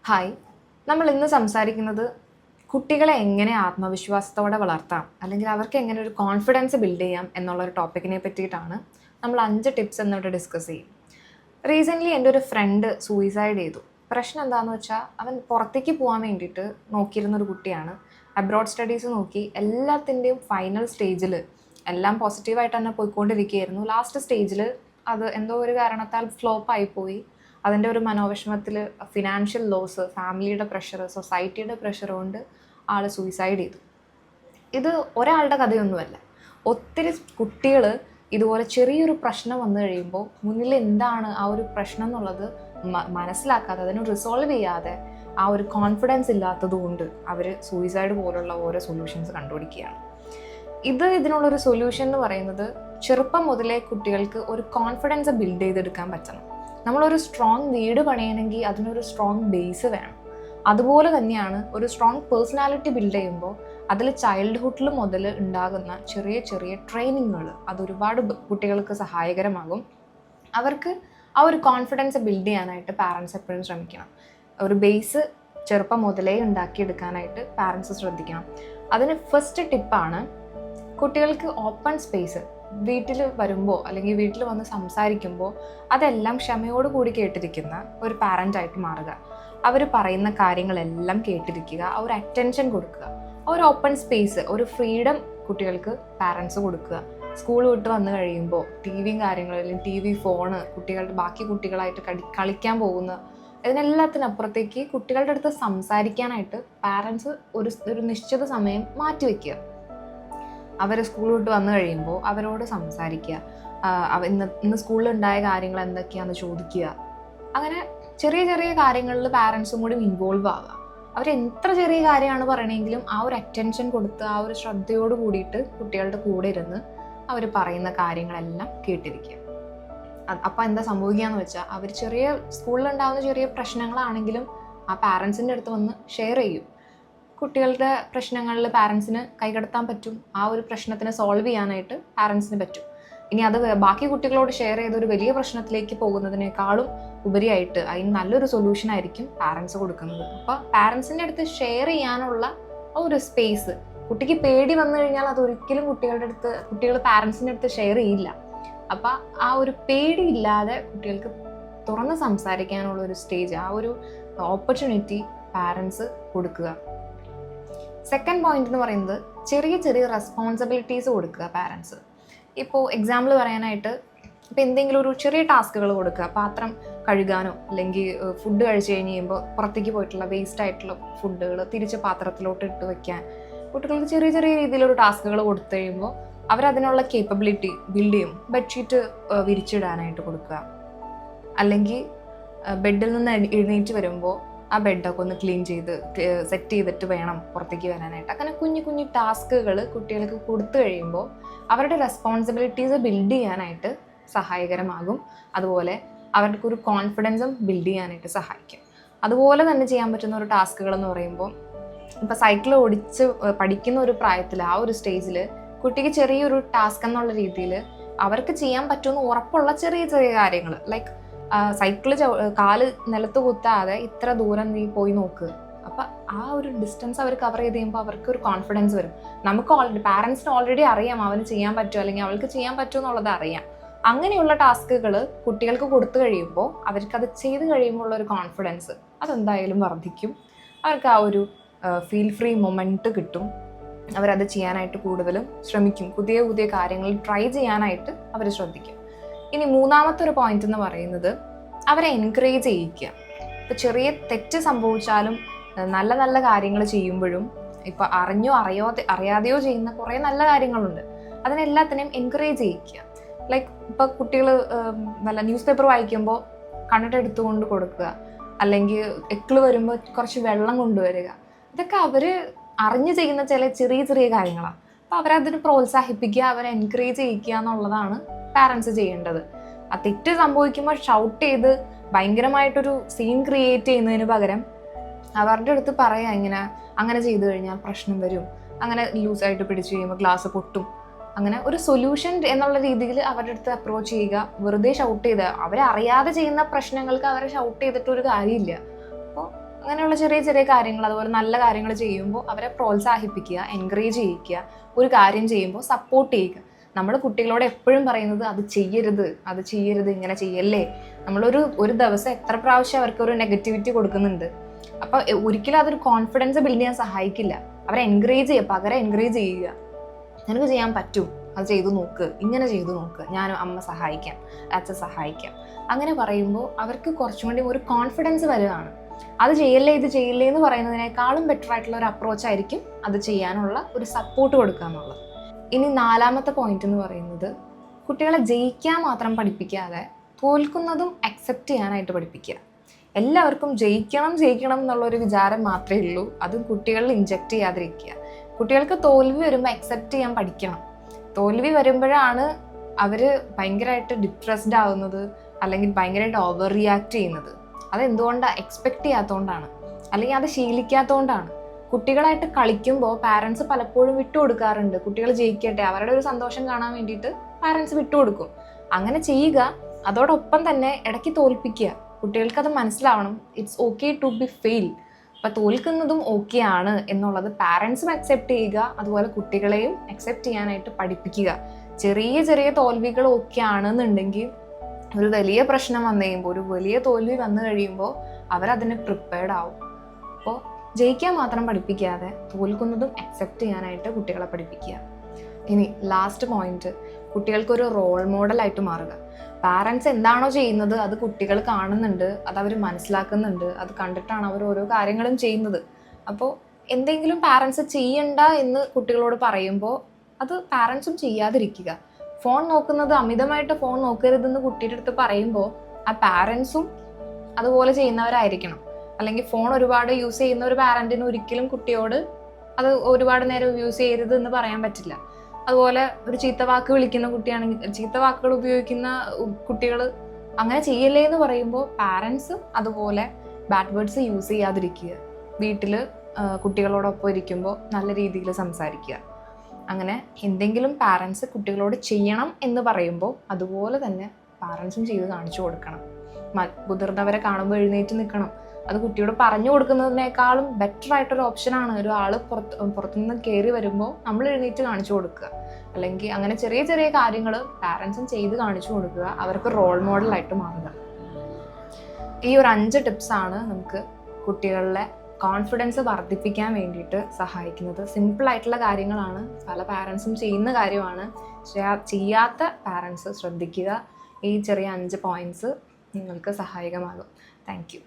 Hi, നമ്മൾ ഇന്ന് സംസാരിക്കുന്നത് കുട്ടികളെ എങ്ങനെ ആത്മവിശ്വാസത്തോടെ വളർത്താം അല്ലെങ്കിൽ അവർക്ക് എങ്ങനെ ഒരു കോൺഫിഡൻസ് ബിൽഡ് ചെയ്യാം എന്നുള്ളൊരു ടോപ്പിക്കിനെ പറ്റിയിട്ടാണ്. നമ്മൾ 5 ടിപ്സ് എന്നിട്ട് ഡിസ്കസ് ചെയ്യും. റീസെൻ്റ്ലി എൻ്റെ ഒരു ഫ്രണ്ട് സൂയിസൈഡ് ചെയ്തു. പ്രശ്നം എന്താണെന്ന് വെച്ചാൽ അവൻ പുറത്തേക്ക് പോകാൻ വേണ്ടിയിട്ട് നോക്കിയിരുന്നൊരു കുട്ടിയാണ്. അബ്രോഡ് സ്റ്റഡീസ് നോക്കി എല്ലാത്തിൻ്റെയും ഫൈനൽ സ്റ്റേജിൽ എല്ലാം പോസിറ്റീവായിട്ട് തന്നെ പോയിക്കൊണ്ടിരിക്കുകയായിരുന്നു. ലാസ്റ്റ് സ്റ്റേജിൽ അത് എന്തോ ഒരു കാരണത്താൽ ഫ്ലോപ്പായിപ്പോയി. അതിൻ്റെ ഒരു മനോവിഷമത്തിൽ ഫിനാൻഷ്യൽ ലോസ്, ഫാമിലിയുടെ പ്രഷർ, സൊസൈറ്റിയുടെ പ്രഷർ കൊണ്ട് ആൾ സൂയിസൈഡ് ചെയ്തു. ഇത് ഒരാളുടെ കഥയൊന്നുമല്ല. ഒത്തിരി കുട്ടികൾ ഇതുപോലെ ചെറിയൊരു പ്രശ്നം വന്നു കഴിയുമ്പോൾ മുന്നിൽ എന്താണ് ആ ഒരു പ്രശ്നം എന്നുള്ളത് മനസ്സിലാക്കാതെ, അതിനെ റിസോൾവ് ചെയ്യാതെ, ആ ഒരു കോൺഫിഡൻസ് ഇല്ലാത്തത് കൊണ്ട് അവർ സൂയിസൈഡ് പോലുള്ള ഓരോ സൊല്യൂഷൻസ് കണ്ടുപിടിക്കുകയാണ്. ഇതിനുള്ളൊരു സൊല്യൂഷൻ എന്ന് പറയുന്നത് ചെറുപ്പം മുതലേ കുട്ടികൾക്ക് ഒരു കോൺഫിഡൻസ് ബിൽഡ് ചെയ്തെടുക്കാൻ പറ്റണം. നമ്മളൊരു സ്ട്രോങ് വീട് പണിയണമെങ്കിൽ അതിനൊരു സ്ട്രോങ് ബേസ് വേണം. അതുപോലെ തന്നെയാണ് ഒരു സ്ട്രോങ് പേഴ്സണാലിറ്റി ബിൽഡ് ചെയ്യുമ്പോൾ അതിൽ ചൈൽഡ്ഹുഡിൽ മുതൽ ഉണ്ടാകുന്ന ചെറിയ ചെറിയ ട്രെയിനിങ്ങുകൾ അതൊരുപാട് കുട്ടികൾക്ക് സഹായകരമാകും. അവർക്ക് ആ ഒരു കോൺഫിഡൻസ് ബിൽഡ് ചെയ്യാനായിട്ട് പാരൻസ് എപ്പോഴും ശ്രമിക്കണം. ഒരു ബേസ് ചെറുപ്പം മുതലേ ഉണ്ടാക്കിയെടുക്കാനായിട്ട് പാരൻസ് ശ്രദ്ധിക്കണം. അതിന് ഫസ്റ്റ് ടിപ്പാണ് കുട്ടികൾക്ക് ഓപ്പൺ സ്പേസ്. വീട്ടിൽ വരുമ്പോൾ അല്ലെങ്കിൽ വീട്ടിൽ വന്ന് സംസാരിക്കുമ്പോൾ അതെല്ലാം ക്ഷമയോടുകൂടി കേട്ടിരിക്കുന്ന ഒരു പാരൻ്റായിട്ട് മാറുക. അവർ പറയുന്ന കാര്യങ്ങളെല്ലാം കേട്ടിരിക്കുക, ഒരു അറ്റൻഷൻ കൊടുക്കുക, ഒരു ഓപ്പൺ സ്പേസ്, ഒരു ഫ്രീഡം കുട്ടികൾക്ക് പാരൻസ് കൊടുക്കുക. സ്കൂൾ വിട്ട് വന്നു കഴിയുമ്പോൾ ടിവിയും കാര്യങ്ങളും അല്ലെങ്കിൽ ടി വി, ഫോണ്, കുട്ടികളുടെ ബാക്കി കുട്ടികളായിട്ട് കളിക്കാൻ പോകുന്ന ഇതിനെല്ലാത്തിനപ്പുറത്തേക്ക് കുട്ടികളുടെ അടുത്ത് സംസാരിക്കാനായിട്ട് പാരൻസ് ഒരു നിശ്ചിത സമയം മാറ്റിവെക്കുക. അവർ സ്കൂൾ വിട്ട് വന്നു കഴിയുമ്പോൾ അവരോട് സംസാരിക്കുക, ഇന്ന് സ്കൂളിൽ ഉണ്ടായ കാര്യങ്ങൾ എന്തൊക്കെയാണെന്ന് ചോദിക്കുക. അങ്ങനെ ചെറിയ ചെറിയ കാര്യങ്ങളിൽ പാരൻസും കൂടി ഇൻവോൾവ് ആവുക. അവർ എത്ര ചെറിയ കാര്യമാണ് പറയണമെങ്കിലും ആ ഒരു അറ്റൻഷൻ കൊടുത്ത് ആ ഒരു ശ്രദ്ധയോട് കൂടിയിട്ട് കുട്ടികളുടെ കൂടെ ഇരുന്ന് അവർ പറയുന്ന കാര്യങ്ങളെല്ലാം കേട്ടിരിക്കുക. അപ്പം എന്താ സംഭവിക്കുകയെന്ന് വെച്ചാൽ അവർ സ്കൂളിലുണ്ടാകുന്ന ചെറിയ പ്രശ്നങ്ങളാണെങ്കിലും ആ പാരൻസിൻ്റെ അടുത്ത് വന്ന് ഷെയർ ചെയ്യും. കുട്ടികളുടെ പ്രശ്നങ്ങളിൽ പാരൻസിന് കൈകടത്താൻ പറ്റും. ആ ഒരു പ്രശ്നത്തിനെ സോൾവ് ചെയ്യാനായിട്ട് പാരൻസിന് പറ്റും. ഇനി അത് ബാക്കി കുട്ടികളോട് ഷെയർ ചെയ്ത് ഒരു വലിയ പ്രശ്നത്തിലേക്ക് പോകുന്നതിനേക്കാളും ഉപരിയായിട്ട് അതിന് നല്ലൊരു സൊല്യൂഷൻ ആയിരിക്കും പാരൻസ് കൊടുക്കുന്നത്. അപ്പോൾ പാരൻസിൻ്റെ അടുത്ത് ഷെയർ ചെയ്യാനുള്ള ഒരു സ്പേസ്, കുട്ടിക്ക് പേടി വന്നു കഴിഞ്ഞാൽ അതൊരിക്കലും കുട്ടികൾ പാരൻസിൻ്റെ അടുത്ത് ഷെയർ ചെയ്യില്ല. അപ്പം ആ ഒരു പേടിയില്ലാതെ കുട്ടികൾക്ക് തുറന്ന് സംസാരിക്കാനുള്ള ഒരു സ്റ്റേജ്, ആ ഒരു ഓപ്പർച്യൂണിറ്റി പാരൻസ് കൊടുക്കുക. സെക്കൻഡ് പോയിന്റ് എന്ന് പറയുന്നത് ചെറിയ ചെറിയ റെസ്പോൺസിബിലിറ്റീസ് കൊടുക്കുക പാരൻസ്. ഇപ്പോൾ എക്സാമ്പിൾ പറയാനായിട്ട് ഇപ്പോൾ എന്തെങ്കിലും ഒരു ചെറിയ ടാസ്കുകൾ കൊടുക്കുക. പാത്രം കഴുകാനോ അല്ലെങ്കിൽ ഫുഡ് കഴിച്ച് കഴിഞ്ഞ് കഴിയുമ്പോൾ പുറത്തേക്ക് പോയിട്ടുള്ള വേസ്റ്റ് ആയിട്ടുള്ള ഫുഡുകൾ തിരിച്ച് പാത്രത്തിലോട്ട് ഇട്ട് വെക്കാൻ കുട്ടികൾക്ക് ചെറിയ ചെറിയ രീതിയിലൊരു ടാസ്കുകൾ കൊടുത്തു കഴിയുമ്പോൾ അവരതിനുള്ള കേപ്പബിലിറ്റി ബിൽഡ് ചെയ്യും. ബെഡ്ഷീറ്റ് വിരിച്ചിടാനായിട്ട് കൊടുക്കുക, അല്ലെങ്കിൽ ബെഡിൽ നിന്ന് എഴുന്നേറ്റ് വരുമ്പോൾ ആ ബെഡൊക്കെ ഒന്ന് ക്ലീൻ ചെയ്ത് സെറ്റ് ചെയ്തിട്ട് വേണം പുറത്തേക്ക് വരാനായിട്ട്. അങ്ങനെ കുഞ്ഞു കുഞ്ഞു ടാസ്കുകൾ കുട്ടികൾക്ക് കൊടുത്തു കഴിയുമ്പോൾ അവരുടെ റെസ്പോൺസിബിലിറ്റീസ് ബിൽഡ് ചെയ്യാനായിട്ട് സഹായകരമാകും. അതുപോലെ അവർക്കൊരു കോൺഫിഡൻസും ബിൽഡ് ചെയ്യാനായിട്ട് സഹായിക്കും. അതുപോലെ തന്നെ ചെയ്യാൻ പറ്റുന്ന ഒരു ടാസ്കുകൾ എന്ന് പറയുമ്പോൾ ഇപ്പോൾ സൈക്കിൾ ഓടിച്ച് പഠിക്കുന്ന ഒരു പ്രായത്തിൽ ആ ഒരു സ്റ്റേജിൽ കുട്ടിക്ക് ചെറിയൊരു ടാസ്ക് എന്നുള്ള രീതിയിൽ അവർക്ക് ചെയ്യാൻ പറ്റുമെന്ന് ഉറപ്പുള്ള ചെറിയ ചെറിയ കാര്യങ്ങൾ, ലൈക്ക് സൈക്കിള് കാല് നിലത്ത് കുത്താതെ ഇത്ര ദൂരം നീ പോയി നോക്ക്. അപ്പം ആ ഒരു ഡിസ്റ്റൻസ് അവർ കവർ ചെയ്ത് കഴിയുമ്പോൾ അവർക്ക് ഒരു കോൺഫിഡൻസ് വരും. നമുക്ക് പാരൻസിന് ഓൾറെഡി അറിയാം അവന് ചെയ്യാൻ പറ്റുമോ അല്ലെങ്കിൽ അവൾക്ക് ചെയ്യാൻ പറ്റുമോ എന്നുള്ളത് അറിയാം. അങ്ങനെയുള്ള ടാസ്കുകൾ കുട്ടികൾക്ക് കൊടുത്തു കഴിയുമ്പോൾ അവർക്കത് ചെയ്ത് കഴിയുമ്പോൾ ഉള്ള ഒരു കോൺഫിഡൻസ് അതെന്തായാലും വർദ്ധിക്കും. അവർക്ക് ആ ഒരു ഫീൽ ഫ്രീ മൊമെൻറ്റ് കിട്ടും. അവരത് ചെയ്യാനായിട്ട് കൂടുതലും ശ്രമിക്കും. പുതിയ പുതിയ കാര്യങ്ങൾ ട്രൈ ചെയ്യാനായിട്ട് അവർ ശ്രദ്ധിക്കും. ഇനി മൂന്നാമത്തെ ഒരു പോയിന്റ് എന്ന് പറയുന്നത് അവരെ എൻകറേജ് ചെയ്യിക്കുക. ഇപ്പോൾ ചെറിയ തെറ്റ് സംഭവിച്ചാലും നല്ല നല്ല കാര്യങ്ങൾ ചെയ്യുമ്പോഴും ഇപ്പോൾ അറിയാതെയോ ചെയ്യുന്ന കുറേ നല്ല കാര്യങ്ങളുണ്ട്. അതിനെല്ലാത്തിനെയും എൻകറേജ് ചെയ്യിക്കുക. ലൈക്ക് ഇപ്പോൾ കുട്ടികൾ നല്ല ന്യൂസ് പേപ്പർ വായിക്കുമ്പോൾ കണ്ണിട്ടെടുത്തുകൊണ്ട് കൊടുക്കുക, അല്ലെങ്കിൽ എക്കിള് വരുമ്പോൾ കുറച്ച് വെള്ളം കൊണ്ടുവരിക. ഇതൊക്കെ അവർ അറിഞ്ഞു ചെയ്യുന്ന ചില ചെറിയ ചെറിയ കാര്യങ്ങളാണ്. അപ്പോൾ അവരതിന് പ്രോത്സാഹിപ്പിക്കുക, അവരെ എൻകറേജ് ചെയ്യിക്കുക എന്നുള്ളതാണ് പാരൻസ് ചെയ്യേണ്ടത്. ആ തെറ്റ് സംഭവിക്കുമ്പോൾ ഷൗട്ട് ചെയ്ത് ഭയങ്കരമായിട്ടൊരു സീൻ ക്രിയേറ്റ് ചെയ്യുന്നതിന് പകരം അവരുടെ അടുത്ത് പറയാം, അങ്ങനെ ചെയ്തു കഴിഞ്ഞാൽ പ്രശ്നം വരും, അങ്ങനെ ലൂസായിട്ട് പിടിച്ചു കഴിയുമ്പോൾ ഗ്ലാസ് പൊട്ടും, അങ്ങനെ ഒരു സൊല്യൂഷൻ എന്നുള്ള രീതിയിൽ അവരുടെ അടുത്ത് അപ്രോച്ച് ചെയ്യുക. വെറുതെ ഷൗട്ട് ചെയ്ത് അവരെ അറിയാതെ ചെയ്യുന്ന പ്രശ്നങ്ങൾക്ക് അവരെ ഷൗട്ട് ചെയ്തിട്ടൊരു കാര്യമില്ല. അപ്പോൾ അങ്ങനെയുള്ള ചെറിയ ചെറിയ കാര്യങ്ങൾ, അതുപോലെ നല്ല കാര്യങ്ങൾ ചെയ്യുമ്പോൾ അവരെ പ്രോത്സാഹിപ്പിക്കുക, എൻകറേജ് ചെയ്യിക്കുക, ഒരു കാര്യം ചെയ്യുമ്പോൾ സപ്പോർട്ട് ചെയ്യുക. നമ്മൾ കുട്ടികളോട് എപ്പോഴും പറയുന്നത് അത് ചെയ്യരുത്, ഇങ്ങനെ ചെയ്യല്ലേ. ഒരു ദിവസം എത്ര പ്രാവശ്യം അവർക്ക് ഒരു നെഗറ്റിവിറ്റി കൊടുക്കുന്നുണ്ട്. അപ്പോൾ ഒരിക്കലും അതൊരു കോൺഫിഡൻസ് ബിൽഡ് ചെയ്യാൻ സഹായിക്കില്ല. അവരെ എൻകറേജ് ചെയ്യുക, പകരം എൻകറേജ് ചെയ്യുക. നിനക്ക് ചെയ്യാൻ പറ്റും, അത് ചെയ്തു നോക്ക്, ഇങ്ങനെ ചെയ്തു നോക്ക്, ഞാനും അമ്മ സഹായിക്കാം, അച്ഛൻ സഹായിക്കാം. അങ്ങനെ പറയുമ്പോൾ അവർക്ക് കുറച്ചും കൂടി ഒരു കോൺഫിഡൻസ് വരികയാണ്. അത് ചെയ്യല്ലേ ഇത് ചെയ്യല്ലേ എന്ന് പറയുന്നതിനേക്കാളും ബെറ്റർ ആയിട്ടുള്ള ഒരു അപ്രോച്ച് ആയിരിക്കും അത് ചെയ്യാനുള്ള ഒരു സപ്പോർട്ട് കൊടുക്കുക എന്നുള്ളത്. ഇനി 4ാമത്തെ പോയിന്റ് എന്ന് പറയുന്നത്, കുട്ടികളെ ജയിക്കാൻ മാത്രം പഠിപ്പിക്കാതെ തോൽക്കുന്നതും അക്സെപ്റ്റ് ചെയ്യാനായിട്ട് പഠിപ്പിക്കുക. എല്ലാവർക്കും ജയിക്കണം എന്നുള്ളൊരു വിചാരം മാത്രമേ ഉള്ളൂ. അത് കുട്ടികളിൽ ഇൻജെക്റ്റ് ചെയ്യാതിരിക്കുക. കുട്ടികൾക്ക് തോൽവി വരുമ്പോൾ അക്സെപ്റ്റ് ചെയ്യാൻ പഠിക്കണം. തോൽവി വരുമ്പോഴാണ് അവർ ഭയങ്കരമായിട്ട് ഡിപ്രസ്ഡ് ആവുന്നത്, അല്ലെങ്കിൽ ഭയങ്കരമായിട്ട് ഓവർ റിയാക്ട് ചെയ്യുന്നത്. അതെന്തുകൊണ്ടാണ്? എക്സ്പെക്റ്റ് ചെയ്യാത്തതുകൊണ്ടാണ്, അല്ലെങ്കിൽ അത് ശീലിക്കാത്തതുകൊണ്ടാണ്. കുട്ടികളായിട്ട് കളിക്കുമ്പോൾ പാരൻസ് പലപ്പോഴും വിട്ടുകൊടുക്കാറുണ്ട്. കുട്ടികൾ ജയിക്കട്ടെ, അവരുടെ ഒരു സന്തോഷം കാണാൻ വേണ്ടിയിട്ട് പാരൻസ് വിട്ടുകൊടുക്കും. അങ്ങനെ ചെയ്യുക. അതോടൊപ്പം തന്നെ ഇടയ്ക്ക് തോൽപ്പിക്കുക. കുട്ടികൾക്കത് മനസ്സിലാവണം, it's okay to be fail. അപ്പം തോൽക്കുന്നതും ഓക്കെ ആണ് എന്നുള്ളത് പാരൻസും അക്സെപ്റ്റ് ചെയ്യുക, അതുപോലെ കുട്ടികളെയും അക്സെപ്റ്റ് ചെയ്യാനായിട്ട് പഠിപ്പിക്കുക. ചെറിയ ചെറിയ തോൽവികൾ ഓക്കെ ആണെന്നുണ്ടെങ്കിൽ ഒരു വലിയ പ്രശ്നം വന്നു കഴിയുമ്പോൾ, ഒരു വലിയ തോൽവി വന്നു കഴിയുമ്പോൾ അവരതിന് പ്രിപ്പയർഡ് ആവും. അപ്പോൾ ജയിക്കാൻ മാത്രം പഠിപ്പിക്കാതെ തോൽക്കുന്നതും അക്സെപ്റ്റ് ചെയ്യാനായിട്ട് കുട്ടികളെ പഠിപ്പിക്കുക. ഇനി ലാസ്റ്റ് പോയിന്റ്, കുട്ടികൾക്കൊരു റോൾ മോഡലായിട്ട് മാറുക. പാരൻസ് എന്താണോ ചെയ്യുന്നത് അത് കുട്ടികൾ കാണുന്നുണ്ട്, അത് അവർ മനസ്സിലാക്കുന്നുണ്ട്, അത് കണ്ടിട്ടാണ് അവർ ഓരോ കാര്യങ്ങളും ചെയ്യുന്നത്. അപ്പോൾ എന്തെങ്കിലും പാരൻസ് ചെയ്യണ്ട എന്ന് കുട്ടികളോട് പറയുമ്പോൾ അത് പാരൻസും ചെയ്യാതിരിക്കുക. ഫോൺ നോക്കുന്നത്, അമിതമായിട്ട് ഫോൺ നോക്കരുതെന്ന് കുട്ടിയുടെ അടുത്ത് പറയുമ്പോൾ ആ പാരൻസും അതുപോലെ ചെയ്യുന്നവരായിരിക്കണം. അല്ലെങ്കിൽ ഫോൺ ഒരുപാട് യൂസ് ചെയ്യുന്ന ഒരു പാരന്റിന് ഒരിക്കലും കുട്ടിയോട് അത് ഒരുപാട് നേരം യൂസ് ചെയ്യരുത് എന്ന് പറയാൻ പറ്റില്ല. അതുപോലെ ഒരു ചീത്ത വാക്ക് വിളിക്കുന്ന കുട്ടിയാണെങ്കിൽ, ചീത്ത വാക്കുകൾ ഉപയോഗിക്കുന്ന കുട്ടികൾ അങ്ങനെ ചെയ്യല്ലേ എന്ന് പറയുമ്പോൾ പാരൻസ് അതുപോലെ ബാഡ് വേർഡ്സ് യൂസ് ചെയ്യാതിരിക്കുക. വീട്ടിൽ കുട്ടികളോടൊപ്പം ഇരിക്കുമ്പോൾ നല്ല രീതിയിൽ സംസാരിക്കുക. അങ്ങനെ എന്തെങ്കിലും പാരൻസ് കുട്ടികളോട് ചെയ്യണം എന്ന് പറയുമ്പോൾ അതുപോലെ തന്നെ പാരൻസും ചെയ്ത് കാണിച്ചു കൊടുക്കണം. മുതിർന്നവരെ കാണുമ്പോൾ എഴുന്നേറ്റ് നിൽക്കണം. അത് കുട്ടിയോട് പറഞ്ഞു കൊടുക്കുന്നതിനേക്കാളും ബെറ്റർ ആയിട്ടൊരു ഓപ്ഷനാണ്. ഒരാൾ പുറത്തുനിന്ന് കയറി വരുമ്പോൾ നമ്മൾ എഴുന്നേറ്റ് കാണിച്ചു കൊടുക്കുക. അല്ലെങ്കിൽ അങ്ങനെ ചെറിയ ചെറിയ കാര്യങ്ങൾ പാരൻസും ചെയ്ത് കാണിച്ചു കൊടുക്കുക, അവർക്ക് റോൾ മോഡലായിട്ട് മാറുക. ഈ ഒരു 5 ടിപ്സാണ് നമുക്ക് കുട്ടികളിലെ കോൺഫിഡൻസ് വർദ്ധിപ്പിക്കാൻ വേണ്ടിയിട്ട് സഹായിക്കുന്നത്. സിമ്പിളായിട്ടുള്ള കാര്യങ്ങളാണ്, പല പാരൻസും ചെയ്യുന്ന കാര്യമാണ്. ചെയ്യാത്ത പാരൻസ് ശ്രദ്ധിക്കുക. ഈ ചെറിയ 5 പോയിന്റ്സ് നിങ്ങൾക്ക് സഹായകമാകും. Thank you.